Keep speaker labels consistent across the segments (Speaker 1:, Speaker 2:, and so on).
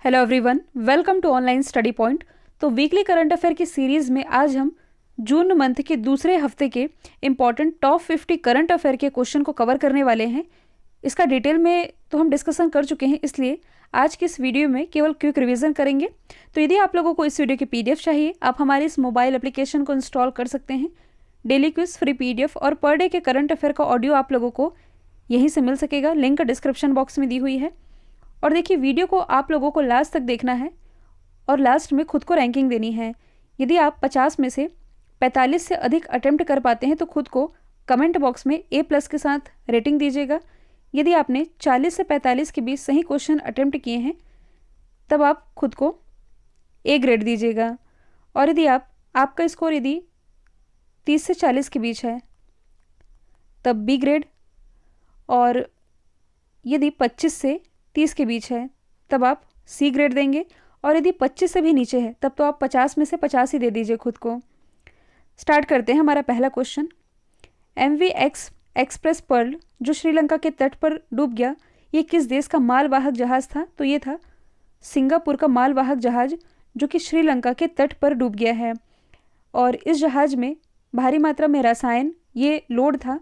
Speaker 1: Hello everyone, welcome to online study point. तो weekly current affair की series में आज हम जून मंथ के दूसरे हफ्ते के इम्पॉर्टेंट टॉप 50 करंट अफेयर के क्वेश्चन को कवर करने वाले हैं। इसका डिटेल में तो हम डिस्कशन कर चुके हैं, इसलिए आज की इस वीडियो में केवल क्विक रिवीजन करेंगे। तो यदि आप लोगों को इस वीडियो की PDF चाहिए, आप हमारे इस मोबाइल एप्लीकेशन को इंस्टॉल कर सकते हैं। डेली क्विज, फ्री PDF और पर डे के करंट अफेयर का ऑडियो आप लोगों को यहीं से मिल सकेगा। लिंक डिस्क्रिप्शन बॉक्स में दी हुई है। और देखिए, वीडियो को आप लोगों को लास्ट तक देखना है और लास्ट में खुद को रैंकिंग देनी है। यदि आप 50 में से 45 से अधिक अटेम्प्ट कर पाते हैं तो खुद को कमेंट बॉक्स में A+ के साथ रेटिंग दीजिएगा। यदि आपने 40 से 45 के बीच सही क्वेश्चन अटेम्प्ट किए हैं तब आप खुद को A ग्रेड दीजिएगा। और यदि आपका स्कोर यदि 30 से 40 के बीच है तब B ग्रेड, और यदि 25 से 30 के बीच है तब आप C ग्रेड देंगे। और यदि 25 से भी नीचे है तब तो आप 50 में से 50 ही दे दीजिए खुद को। स्टार्ट करते हैं हमारा पहला क्वेश्चन। MV एक्सप्रेस पर्ल जो श्रीलंका के तट पर डूब गया, ये किस देश का मालवाहक जहाज़ था? तो ये था सिंगापुर का मालवाहक जहाज़ जो कि श्रीलंका के तट पर डूब गया है। और इस जहाज़ में भारी मात्रा में रसायन ये लोड था,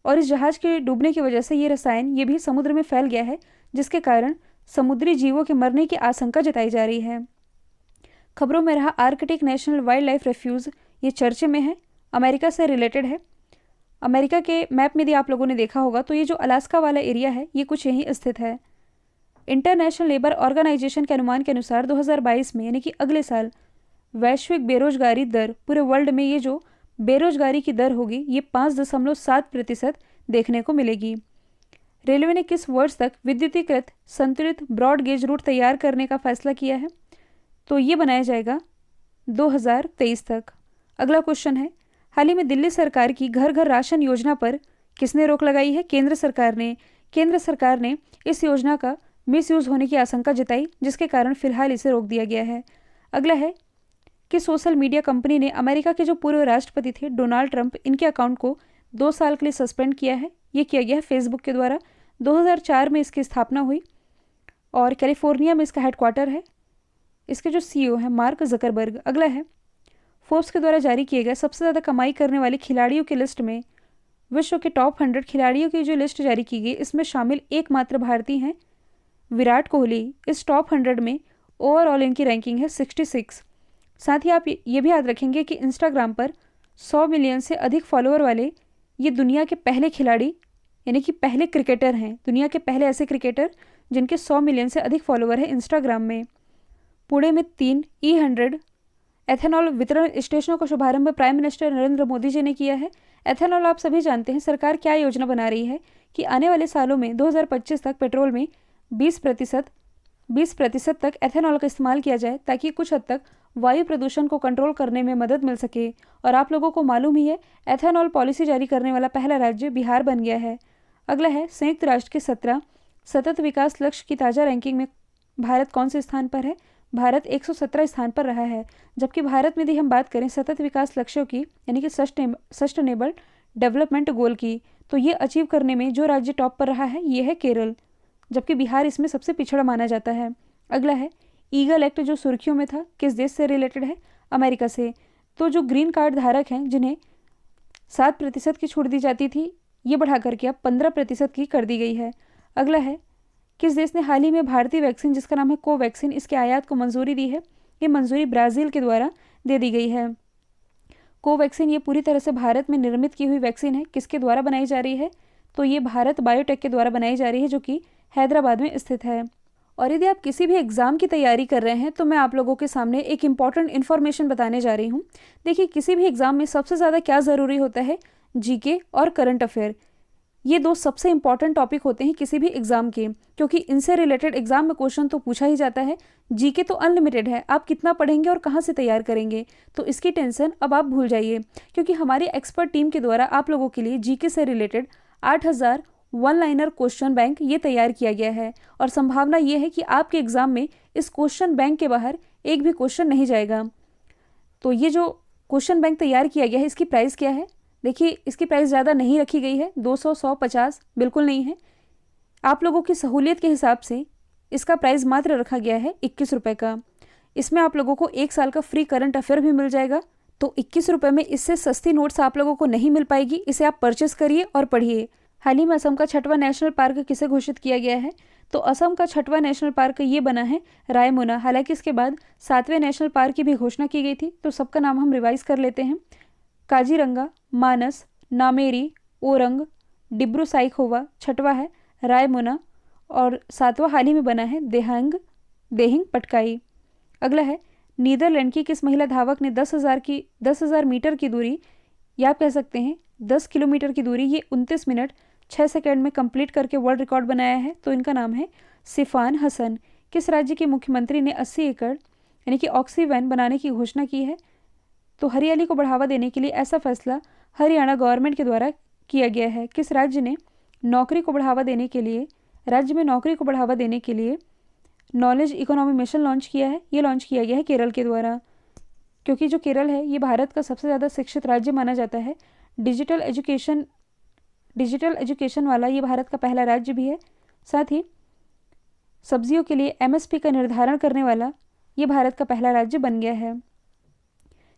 Speaker 1: और इस जहाज़ के डूबने की वजह से ये रसायन ये भी समुद्र में फैल गया है, जिसके कारण समुद्री जीवों के मरने की आशंका जताई जा रही है। खबरों में रहा Arctic national wild life refuge, ये चर्चे में है, अमेरिका से रिलेटेड है। अमेरिका के मैप में यदि आप लोगों ने देखा होगा तो ये जो अलास्का वाला एरिया है ये कुछ यहीं स्थित है। इंटरनेशनल लेबर ऑर्गेनाइजेशन के अनुमान के अनुसार 2022 में यानी कि अगले साल वैश्विक बेरोजगारी दर, पूरे वर्ल्ड में ये जो बेरोजगारी की दर होगी ये 5.7% देखने को मिलेगी। रेलवे ने किस वर्ष तक विद्युतीकृत संतुलित ब्रॉड गेज रूट तैयार करने का फैसला किया है? तो ये बनाया जाएगा 2023 तक। अगला क्वेश्चन है, हाल ही में दिल्ली सरकार की घर घर राशन योजना पर किसने रोक लगाई है? केंद्र सरकार ने। केंद्र सरकार ने इस योजना का मिसयूज होने की आशंका जताई, जिसके कारण फिलहाल इसे रोक दिया गया है। अगला है कि सोशल मीडिया कंपनी ने अमेरिका के जो पूर्व राष्ट्रपति थे डोनाल्ड ट्रंप, इनके अकाउंट को 2 साल के लिए सस्पेंड किया है। ये किया गया है फेसबुक के द्वारा। 2004 में इसकी स्थापना हुई और कैलिफोर्निया में इसका हेडक्वार्टर है। इसके जो CEO हैं मार्क जकरबर्ग। अगला है, फोर्ब्स के द्वारा जारी किए गए सबसे ज़्यादा कमाई करने वाले खिलाड़ियों की लिस्ट में विश्व के टॉप 100 खिलाड़ियों की जो लिस्ट जारी की गई, इसमें शामिल एकमात्र भारतीय हैं विराट कोहली। इस टॉप 100 में ओवरऑल इनकी रैंकिंग है 66। साथ ही आप ये भी याद रखेंगे कि इंस्टाग्राम पर 100 मिलियन से अधिक फॉलोअर वाले ये दुनिया के पहले खिलाड़ी यानी कि पहले क्रिकेटर हैं। दुनिया के पहले ऐसे क्रिकेटर जिनके 100 मिलियन से अधिक फॉलोअर है इंस्टाग्राम में। पुणे में 3 E100 एथेनॉल वितरण स्टेशनों का शुभारंभ प्राइम मिनिस्टर नरेंद्र मोदी जी ने किया है। एथेनॉल आप सभी जानते हैं, सरकार क्या योजना बना रही है कि आने वाले सालों में 2025 तक पेट्रोल में 20% तक एथेनॉल का इस्तेमाल किया जाए, ताकि कुछ हद तक वायु प्रदूषण को कंट्रोल करने में मदद मिल सके। और आप लोगों को मालूम ही है, एथेनॉल पॉलिसी जारी करने वाला पहला राज्य बिहार बन गया है। अगला है, संयुक्त राष्ट्र के 17 सतत विकास लक्ष्य की ताज़ा रैंकिंग में भारत कौन से स्थान पर है? भारत 117 स्थान पर रहा है। जबकि भारत में यदि हम बात करें सतत विकास लक्ष्यों की यानी कि सस्टेनेबल डेवलपमेंट गोल की, तो ये अचीव करने में जो राज्य टॉप पर रहा है ये है केरल, जबकि बिहार इसमें सबसे पिछड़ा माना जाता है। अगला है, ईगल एक्ट जो सुर्खियों में था किस देश से रिलेटेड है? अमेरिका से। तो जो ग्रीन कार्ड धारक हैं जिन्हें 7% की छूट दी जाती थी, ये बढ़ा करके अब 15% की कर दी गई है। अगला है, किस देश ने हाल ही में भारतीय वैक्सीन जिसका नाम है कोवैक्सीन, इसके आयात को मंजूरी दी है? ये मंजूरी ब्राज़ील के द्वारा दे दी गई है। कोवैक्सीन ये पूरी तरह से भारत में निर्मित की हुई वैक्सीन है। किसके द्वारा बनाई जा रही है? तो ये भारत बायोटेक के द्वारा बनाई जा रही है, जो कि हैदराबाद में स्थित है। और यदि आप किसी भी एग्ज़ाम की तैयारी कर रहे हैं तो मैं आप लोगों के सामने एक इम्पॉर्टेंट इन्फॉर्मेशन बताने जा रही हूँ। देखिए, किसी भी एग्ज़ाम में सबसे ज़्यादा क्या ज़रूरी होता है? GK और करंट अफेयर। ये 2 सबसे इंपॉर्टेंट टॉपिक होते हैं किसी भी एग्ज़ाम के, क्योंकि इनसे रिलेटेड एग्ज़ाम में क्वेश्चन तो पूछा ही जाता है। GK तो अनलिमिटेड है, आप कितना पढ़ेंगे और कहाँ से तैयार करेंगे, तो इसकी टेंशन अब आप भूल जाइए, क्योंकि हमारी एक्सपर्ट टीम के द्वारा आप लोगों के लिए GK से related 8000 one liner question bank ये तैयार किया गया है। और संभावना ये है कि आपके एग्ज़ाम में इस क्वेश्चन बैंक के बाहर एक भी क्वेश्चन नहीं जाएगा। तो ये जो क्वेश्चन बैंक तैयार किया गया है, इसकी प्राइस क्या है? देखिए, इसकी प्राइस ज़्यादा नहीं रखी गई है, 200, 100, 50 बिल्कुल नहीं है। आप लोगों की सहूलियत के हिसाब से इसका प्राइस मात्र रखा गया है 21 रुपये का। इसमें आप लोगों को 1 साल का फ्री करंट अफेयर भी मिल जाएगा। तो 21 रुपये में इससे सस्ती नोट्स आप लोगों को नहीं मिल पाएगी। इसे आप परचेस करिए और पढ़िए। हाल ही में असम का 6वां नेशनल पार्क किसे घोषित किया गया है? तो असम का 6वां नेशनल पार्क ये बना है रायमोना। हालांकि इसके बाद 7वें नेशनल पार्क की भी घोषणा की गई थी। तो सबका नाम हम रिवाइज कर लेते हैं। काजीरंगा, मानस, नामेरी, ओरंग, डिब्रू साइखोवा, 6वां है रायमोना और 7वां हाल ही में बना है देहिंग पटकाई। अगला है नीदरलैंड की किस महिला धावक ने 10,000 मीटर की दूरी, या आप कह सकते हैं 10 किलोमीटर की दूरी, ये 29 मिनट 6 सेकंड में कंप्लीट करके वर्ल्ड रिकॉर्ड बनाया है? तो इनका नाम है सिफान हसन। किस राज्य के मुख्यमंत्री ने 80 एकड़ यानी कि ऑक्सीवैन बनाने की घोषणा की है? तो हरियाली को बढ़ावा देने के लिए ऐसा फैसला हरियाणा गवर्नमेंट के द्वारा किया गया है। किस राज्य ने नौकरी को बढ़ावा देने के लिए नॉलेज इकोनॉमी मिशन लॉन्च किया है? ये लॉन्च किया गया है केरल के द्वारा, क्योंकि जो केरल है ये भारत का सबसे ज़्यादा शिक्षित राज्य माना जाता है। डिजिटल एजुकेशन वाला ये भारत का पहला राज्य भी है। साथ ही सब्जियों के लिए एमएसपी का निर्धारण करने वाला ये भारत का पहला राज्य बन गया है।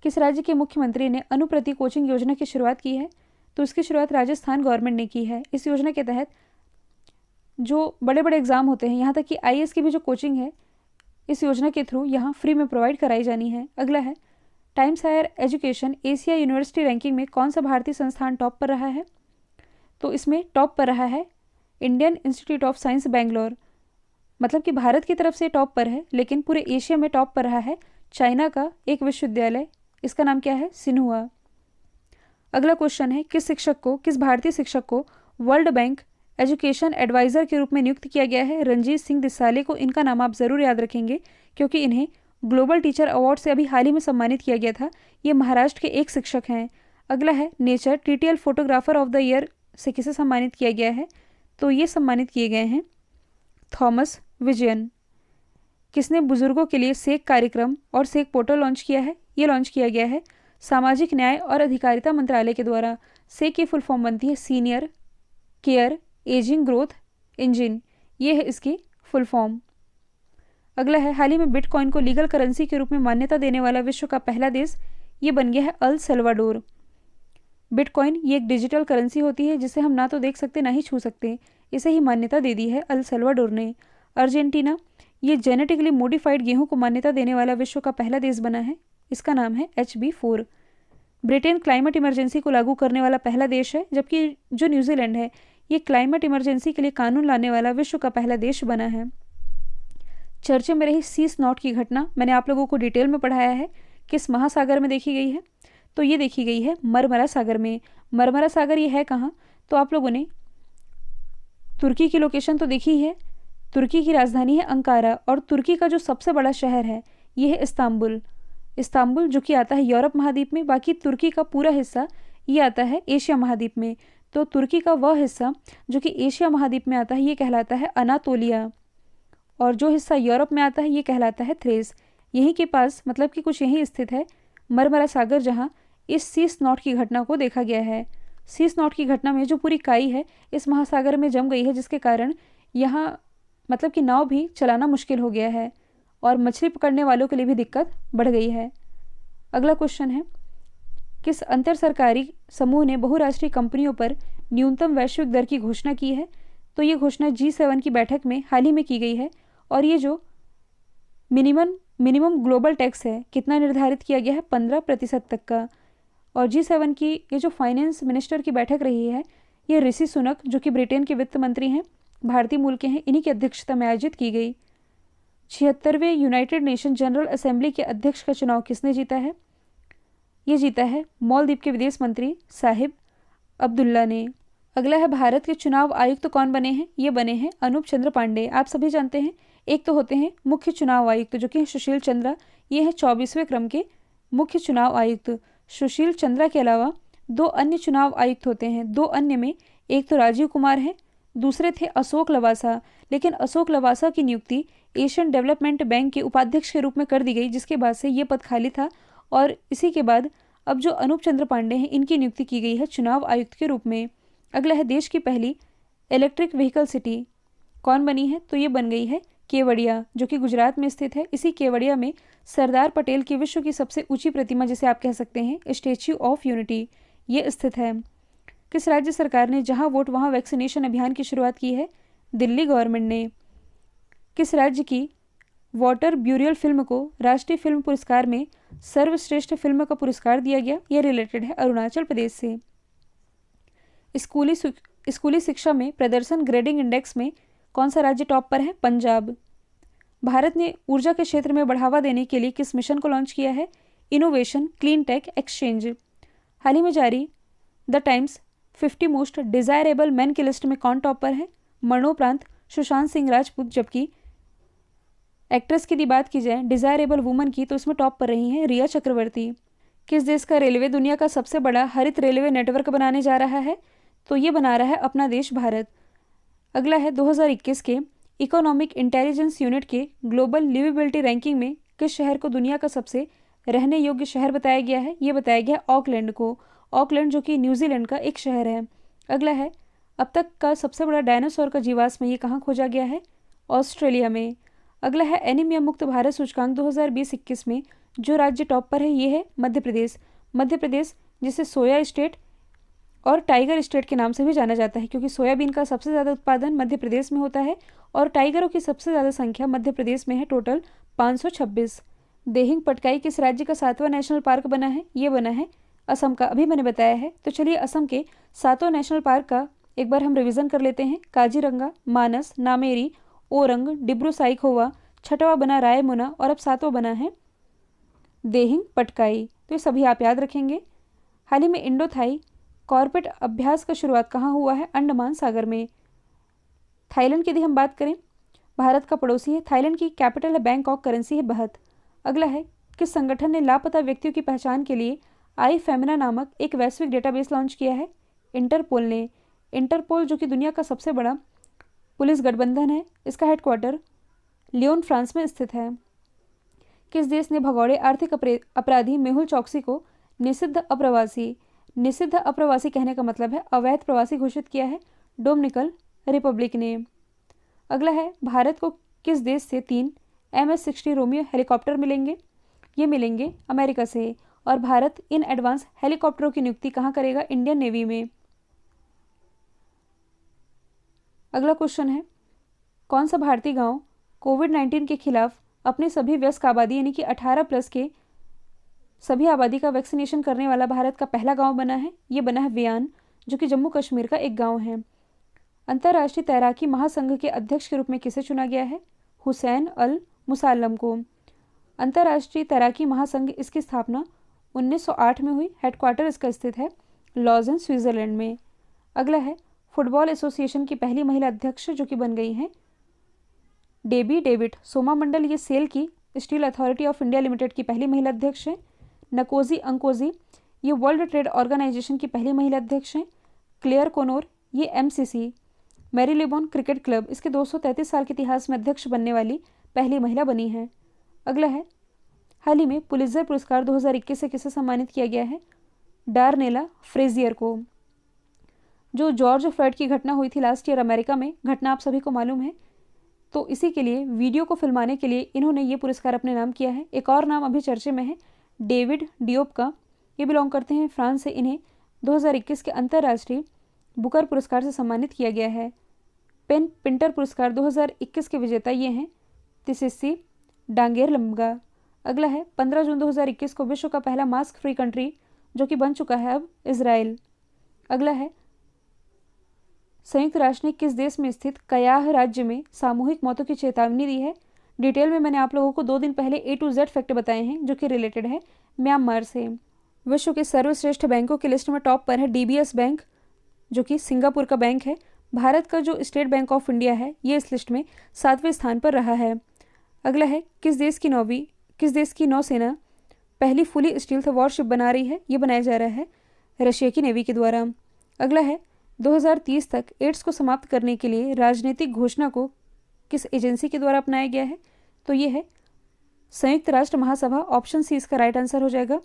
Speaker 1: किस राज्य के मुख्यमंत्री ने अनुप्रति कोचिंग योजना की शुरुआत की है? तो इसकी शुरुआत राजस्थान गवर्नमेंट ने की है। इस योजना के तहत जो बड़े बड़े एग्जाम होते हैं, यहाँ तक कि आईएएस की भी जो कोचिंग है, इस योजना के थ्रू यहाँ फ्री में प्रोवाइड कराई जानी है। अगला है Times Higher Education Asia university ranking में कौन सा भारतीय संस्थान टॉप पर रहा है? तो इसमें टॉप पर रहा है Indian institute of science Bangalore. मतलब कि भारत की तरफ से टॉप पर है, लेकिन पूरे एशिया में टॉप पर रहा है चाइना का एक विश्वविद्यालय। इसका नाम क्या है? सिन्हुआ। अगला क्वेश्चन है किस भारतीय शिक्षक को वर्ल्ड बैंक एजुकेशन एडवाइज़र के रूप में नियुक्त किया गया है? रंजीत सिंह दिसाले को। इनका नाम आप ज़रूर याद रखेंगे क्योंकि इन्हें ग्लोबल टीचर अवार्ड से अभी हाल ही में सम्मानित किया गया था। ये महाराष्ट्र के एक शिक्षक हैं। अगला है nature TTL photographer of the year से किसे सम्मानित किया गया है? तो ये सम्मानित किए गए हैं थॉमस विजयन। किसने बुजुर्गों के लिए सेक कार्यक्रम और सेक पोर्टल लॉन्च किया है? ये लॉन्च किया गया है सामाजिक न्याय और अधिकारिता मंत्रालय के द्वारा। सेक की फुल फॉर्म बनती है senior care ageing growth engine. ये है इसकी फुल फॉर्म। अगला है हाल ही में बिटकॉइन को लीगल करेंसी के रूप में मान्यता देने वाला विश्व का पहला देश ये बन गया है अल सल्वाडोर। बिटकॉइन ये एक डिजिटल करेंसी होती है जिसे हम ना तो देख सकते ना ही छू सकते। इसे ही मान्यता दे दी है अल सल्वाडोर ने। अर्जेंटीना ये जेनेटिकली मॉडिफाइड गेहूं को मान्यता देने वाला विश्व का पहला देश बना है। इसका नाम है HB4। ब्रिटेन क्लाइमेट इमरजेंसी को लागू करने वाला पहला देश है, जबकि जो न्यूजीलैंड है ये क्लाइमेट इमरजेंसी के लिए कानून लाने वाला विश्व का पहला देश बना है। चर्चे में रही सी स्नॉट की घटना मैंने आप लोगों को डिटेल में पढ़ाया है। किस महासागर में देखी गई है? तो ये देखी गई है मरमरा सागर में। मरमरा सागर ये है कहाँ? तो आप लोगों ने तुर्की की लोकेशन तो देखी है। तुर्की की राजधानी है अंकारा और तुर्की का जो सबसे बड़ा शहर है ये है इस्तांबुल, जो कि आता है यूरोप महाद्वीप में। बाकी तुर्की का पूरा हिस्सा ये आता है एशिया महाद्वीप में। तो तुर्की का वह हिस्सा जो कि एशिया महाद्वीप में आता है ये कहलाता है अनातोलिया, और जो हिस्सा यूरोप में आता है ये कहलाता है थ्रेस। यहीं के पास मतलब कि कुछ यहीं स्थित है मरमरा सागर, जहाँ इस सी स्नॉट की घटना को देखा गया है। सी स्नॉट की घटना में जो पूरी काई है इस महासागर में जम गई है, जिसके कारण यहाँ मतलब कि नाव भी चलाना मुश्किल हो गया है और मछली पकड़ने वालों के लिए भी दिक्कत बढ़ गई है। अगला क्वेश्चन है किस अंतर सरकारी समूह ने बहुराष्ट्रीय कंपनियों पर न्यूनतम वैश्विक दर की घोषणा की है? तो ये घोषणा G7 की बैठक में हाल ही में की गई है। और ये जो मिनिमम ग्लोबल टैक्स है कितना निर्धारित किया गया है? 15% तक का। और G7 की ये जो फाइनेंस मिनिस्टर की बैठक रही है ये ऋषि सुनक जो कि ब्रिटेन के वित्त मंत्री हैं, भारतीय मूल के हैं, इन्हीं की अध्यक्षता में आयोजित की गई। 76वें यूनाइटेड नेशन जनरल असेंबली के अध्यक्ष का चुनाव किसने जीता है? ये जीता है मालदीव के विदेश मंत्री साहिब अब्दुल्ला ने। अगला है भारत के चुनाव आयुक्त तो कौन बने हैं? ये बने हैं अनूप चंद्र पांडे। आप सभी जानते हैं एक तो होते हैं मुख्य चुनाव आयुक्त जो कि सुशील चंद्रा, ये हैं 24वें क्रम के मुख्य चुनाव आयुक्त। सुशील चंद्रा के अलावा 2 अन्य चुनाव आयुक्त होते हैं। 2 अन्य में एक तो राजीव कुमार हैं, दूसरे थे अशोक लवासा। लेकिन अशोक लवासा की नियुक्ति एशियन डेवलपमेंट बैंक के उपाध्यक्ष के रूप में कर दी गई, जिसके बाद से ये पद खाली था। और इसी के बाद अब जो अनूप चंद्र पांडे हैं इनकी नियुक्ति की गई है चुनाव आयुक्त के रूप में। अगला है देश की पहली इलेक्ट्रिक व्हीकल सिटी कौन बनी है? तो ये बन गई है केवड़िया, जो कि गुजरात में स्थित है। इसी केवड़िया में सरदार पटेल की विश्व की सबसे ऊंची प्रतिमा, जिसे आप कह सकते हैं स्टैच्यू ऑफ यूनिटी, ये स्थित है। किस राज्य सरकार ने जहां वोट वहां वैक्सीनेशन अभियान की शुरुआत की है? दिल्ली गवर्नमेंट ने। किस राज्य की वाटर ब्यूरियल फिल्म को राष्ट्रीय फिल्म पुरस्कार में सर्वश्रेष्ठ फिल्म का पुरस्कार दिया गया? यह रिलेटेड है अरुणाचल प्रदेश से। स्कूली शिक्षा में प्रदर्शन ग्रेडिंग इंडेक्स में कौन सा राज्य टॉप पर है? पंजाब। भारत ने ऊर्जा के क्षेत्र में बढ़ावा देने के लिए किस मिशन को लॉन्च किया है? Innovation clean tech exchange. हाल ही में जारी the Times 50 most desirable man की लिस्ट में कौन टॉप पर है? मरणोपरांत सुशांत सिंह राजपूत। जबकि एक्ट्रेस की यदि बात की जाए डिजायरेबल वुमन की, तो इसमें टॉप पर रही हैं रिया चक्रवर्ती। किस देश का रेलवे दुनिया का सबसे बड़ा हरित रेलवे नेटवर्क बनाने जा रहा है? तो ये बना रहा है अपना देश भारत। अगला है 2021 के इकोनॉमिक इंटेलिजेंस यूनिट के ग्लोबल लिवेबिलिटी रैंकिंग में किस शहर को दुनिया का सबसे रहने योग्य शहर बताया गया है? ये बताया गया ऑकलैंड को। ऑकलैंड जो कि न्यूजीलैंड का एक शहर है। अगला है अब तक का सबसे बड़ा डायनासोर का जीवाश्म ये कहाँ खोजा गया है? ऑस्ट्रेलिया में। अगला है एनीमिया मुक्त भारत सूचकांक 2020-21 में जो राज्य टॉप पर है ये है मध्य प्रदेश। मध्य प्रदेश जिसे सोया स्टेट और टाइगर स्टेट के नाम से भी जाना जाता है, क्योंकि सोयाबीन का सबसे ज़्यादा उत्पादन मध्य प्रदेश में होता है और टाइगरों की सबसे ज़्यादा संख्या मध्य प्रदेश में है, टोटल 526। देहिंग पटकाई किस राज्य का 7वां नेशनल पार्क बना है? ये बना है असम का। अभी मैंने बताया है। तो चलिए असम के 7वां नेशनल पार्क का एक बार हम रिवीजन कर लेते हैं। काजीरंगा, मानस, नामेरी, ओरंग, डिब्रू साइखोवा, 6वां बना रायमुना और अब 7वां बना है देहिंग पटकाई। तो ये सभी आप याद रखेंगे। हाल ही में इंडो थाई कॉर्पोरेट अभ्यास का शुरुआत कहाँ हुआ है? अंडमान सागर में। थाईलैंड की यदि हम बात करें, भारत का पड़ोसी है। थाईलैंड की कैपिटल है बैंकॉक, करेंसी है बहत। अगला है किस संगठन ने लापता व्यक्तियों की पहचान के लिए आई फेमिना नामक एक वैश्विक डेटाबेस लॉन्च किया है? इंटरपोल ने। इंटरपोल जो कि दुनिया का सबसे बड़ा पुलिस गठबंधन है, इसका हेडक्वार्टर लियोन फ्रांस में स्थित है। किस देश ने भगौड़े आर्थिक अपराधी मेहुल चौकसी को निषिद्ध अप्रवासी कहने का मतलब है अवैध प्रवासी घोषित किया है? डोमिनिकन रिपब्लिक ने। अगला है भारत को किस देश से 3 MS-60 रोमियो हेलीकॉप्टर मिलेंगे? ये मिलेंगे अमेरिका से। और भारत इन एडवांस हेलीकॉप्टरों की नियुक्ति कहाँ करेगा? इंडियन नेवी में। अगला क्वेश्चन है कौन सा भारतीय गांव कोविड-19 के खिलाफ अपनी सभी वयस्क आबादी यानी कि 18+ के सभी आबादी का वैक्सीनेशन करने वाला भारत का पहला गांव बना है? ये बना है वियान, जो कि जम्मू कश्मीर का एक गांव है। अंतर्राष्ट्रीय तैराकी महासंघ के अध्यक्ष के रूप में किसे चुना गया है? हुसैन अल मुसाल्लम को। अंतर्राष्ट्रीय तैराकी महासंघ इसकी स्थापना 1908 में हुई। हेडक्वार्टर इसका स्थित है लॉजन, स्विट्जरलैंड में। अगला है फुटबॉल एसोसिएशन की पहली महिला अध्यक्ष जो कि बन गई हैं डेबी डेविड सोमा मंडल। ये सेल की steel authority of India limited की पहली महिला अध्यक्ष हैं। नकोजी अंकोजी ये वर्ल्ड ट्रेड ऑर्गेनाइजेशन की पहली महिला अध्यक्ष हैं। क्लेयर कोनोर ये MCC मैरीलेबोन क्रिकेट क्लब इसके 233 साल के इतिहास में अध्यक्ष बनने वाली पहली महिला बनी है। अगला है हाल ही में पुलित्जर पुरस्कार 2021 से किसे सम्मानित किया गया है? डार्नेला फ्रेजियर को। जो जॉर्ज फ्लॉयड की घटना हुई थी लास्ट ईयर अमेरिका में, घटना आप सभी को मालूम है, तो इसी के लिए वीडियो को फिल्माने के लिए इन्होंने ये पुरस्कार अपने नाम किया है। एक और नाम अभी चर्चे में है डेविड डियोप का। ये बिलोंग करते हैं फ्रांस से। इन्हें 2021 के अंतर्राष्ट्रीय बुकर पुरस्कार से सम्मानित किया गया है। पेन पिंटर पुरस्कार 2021 के विजेता ये हैं तिसिस्सी डांगेर लम्गा। अगला है 15 जून 2021 को विश्व का पहला मास्क फ्री कंट्री जो कि बन चुका है अब इजराइल। अगला है संयुक्त राष्ट्र ने किस देश में स्थित कयाह राज्य में सामूहिक मौतों की चेतावनी दी है? डिटेल में मैंने आप लोगों को 2 दिन पहले A to Z फैक्ट बताए हैं जो कि रिलेटेड है म्यांमार से। विश्व के सर्वश्रेष्ठ बैंकों की लिस्ट में टॉप पर है DBS बैंक जो कि सिंगापुर का बैंक है। भारत का जो स्टेट बैंक ऑफ इंडिया है ये इस लिस्ट में 7वें स्थान पर रहा है। अगला है किस देश की नौसेना पहली फुली स्टील्थ वॉरशिप बना रही है? ये बनाया जा रहा है रशिया की नेवी के द्वारा। अगला है 2030 तक एड्स को समाप्त करने के लिए राजनीतिक घोषणा को किस एजेंसी के द्वारा अपनाया गया है? तो ये है संयुक्त राष्ट्र महासभा। ऑप्शन सी इसका राइट आंसर हो जाएगा।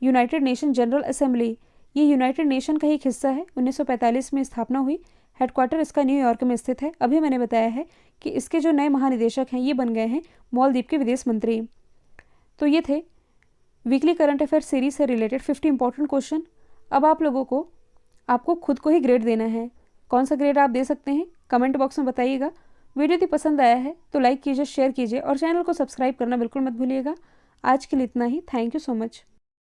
Speaker 1: यूनाइटेड नेशन जनरल असेंबली ये यूनाइटेड नेशन का ही एक हिस्सा है। 1945 में स्थापना हुई। हेडक्वार्टर इसका न्यूयॉर्क में स्थित है। अभी मैंने बताया है कि इसके जो नए महानिदेशक हैं ये बन गए हैं मालदीव के विदेश मंत्री। तो ये थे वीकली करंट अफेयर सीरीज से रिलेटेड 50 इंपॉर्टेंट क्वेश्चन। अब आप लोगों को आपको खुद को ही ग्रेड देना है। कौन सा ग्रेड आप दे सकते हैं कमेंट बॉक्स में बताइएगा। वीडियो यदि पसंद आया है तो लाइक कीजिए, शेयर कीजिए और चैनल को सब्सक्राइब करना बिल्कुल मत भूलिएगा। आज के लिए इतना ही। Thank you so much.